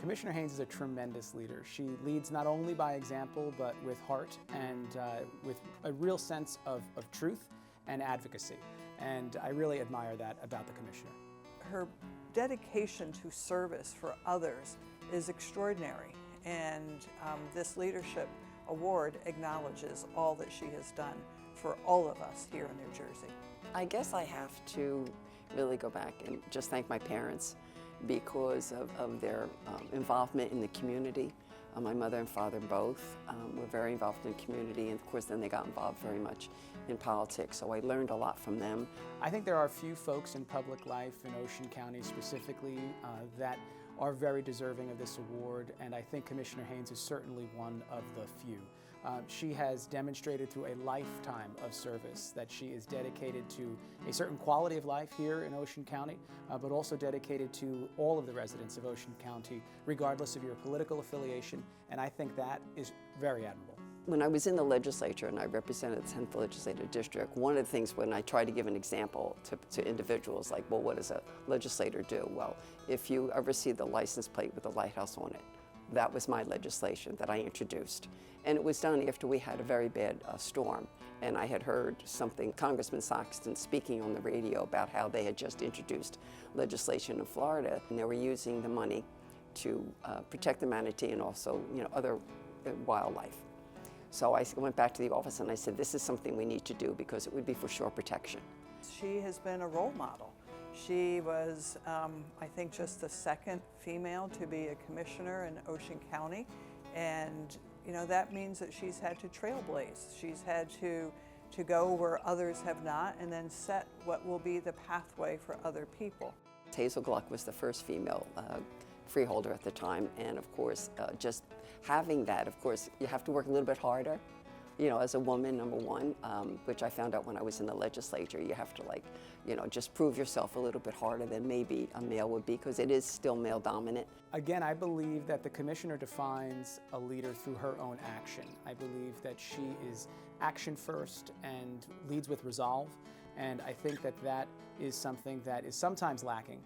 Commissioner Haines is a tremendous leader. She leads not only by example, but with heart and with a real sense of truth and advocacy. And I really admire that about the Commissioner. Her dedication to service for others is extraordinary, and this Leadership Award acknowledges all that she has done for all of us here in New Jersey. I guess I have to really go back and just thank my parents because of their involvement in the community. My mother and father both were very involved in the community, and of course then they got involved very much in politics, so I learned a lot from them. I think there are a few folks in public life in Ocean County specifically that are very deserving of this award, and I think Commissioner Haines is certainly one of the few. She has demonstrated through a lifetime of service that she is dedicated to a certain quality of life here in Ocean County, but also dedicated to all of the residents of Ocean County, regardless of your political affiliation, and I think that is very admirable. When I was in the legislature and I represented the 10th Legislative District, one of the things when I try to give an example to individuals like, well, what does a legislator do? Well, if you ever see the license plate with a lighthouse on it, that was my legislation that I introduced. And it was done after we had a very bad storm. And I had heard Congressman Saxton speaking on the radio about how they had just introduced legislation in Florida, and they were using the money to protect the manatee and also, other wildlife. So I went back to the office and I said, this is something we need to do because it would be for shore protection. She has been a role model. She was, I think, just the second female to be a commissioner in Ocean County. And, that means that she's had to trailblaze. She's had to go where others have not and then set what will be the pathway for other people. Hazel Gluck was the first female freeholder at the time, and of course, just having that, of course, you have to work a little bit harder, as a woman, number one, which I found out when I was in the legislature. You have to just prove yourself a little bit harder than maybe a male would be, because it is still male dominant. Again, I believe that the Commissioner defines a leader through her own action. I believe that she is action first and leads with resolve, and I think that is something that is sometimes lacking.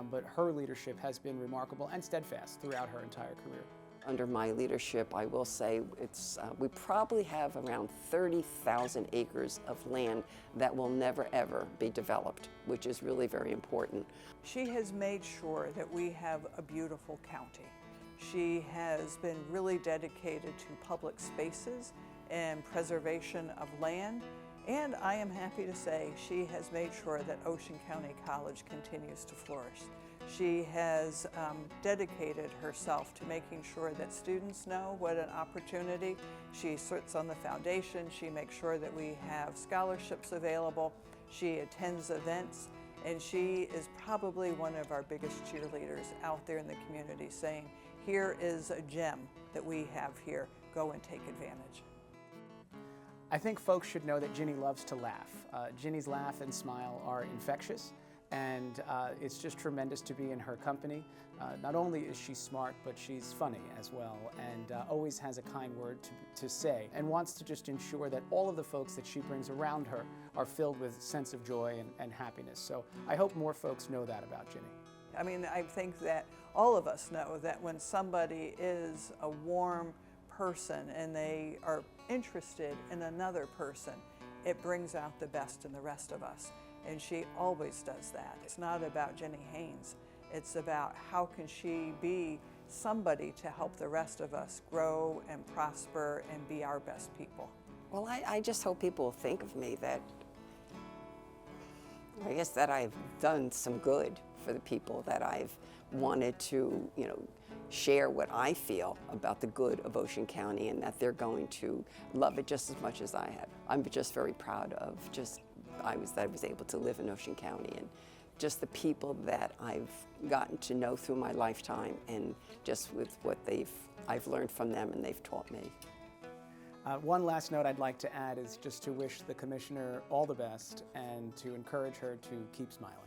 But her leadership has been remarkable and steadfast throughout her entire career. Under my leadership, I will say we probably have around 30,000 acres of land that will never ever be developed, which is really very important. She has made sure that we have a beautiful county. She has been really dedicated to public spaces and preservation of land. And I am happy to say she has made sure that Ocean County College continues to flourish. She has dedicated herself to making sure that students know what an opportunity. She sits on the foundation. She makes sure that we have scholarships available. She attends events, and she is probably one of our biggest cheerleaders out there in the community, saying, here is a gem that we have here. Go and take advantage. I think folks should know that Ginny loves to laugh. Ginny's laugh and smile are infectious, and it's just tremendous to be in her company. Not only is she smart, but she's funny as well, and always has a kind word to say, and wants to just ensure that all of the folks that she brings around her are filled with a sense of joy and happiness. So I hope more folks know that about Ginny. I mean, I think that all of us know that when somebody is a warm person and they are interested in another person, it brings out the best in the rest of us. And she always does that. It's not about Jenny Haines. It's about how can she be somebody to help the rest of us grow and prosper and be our best people. Well, I just hope people think of me that, I guess that I've done some good for the people, that I've wanted to, share what I feel about the good of Ocean County, and that they're going to love it just as much as I have. I'm just very proud of that I was able to live in Ocean County, and just the people that I've gotten to know through my lifetime, and just with what I've learned from them and they've taught me. One last note I'd like to add is just to wish the Commissioner all the best and to encourage her to keep smiling.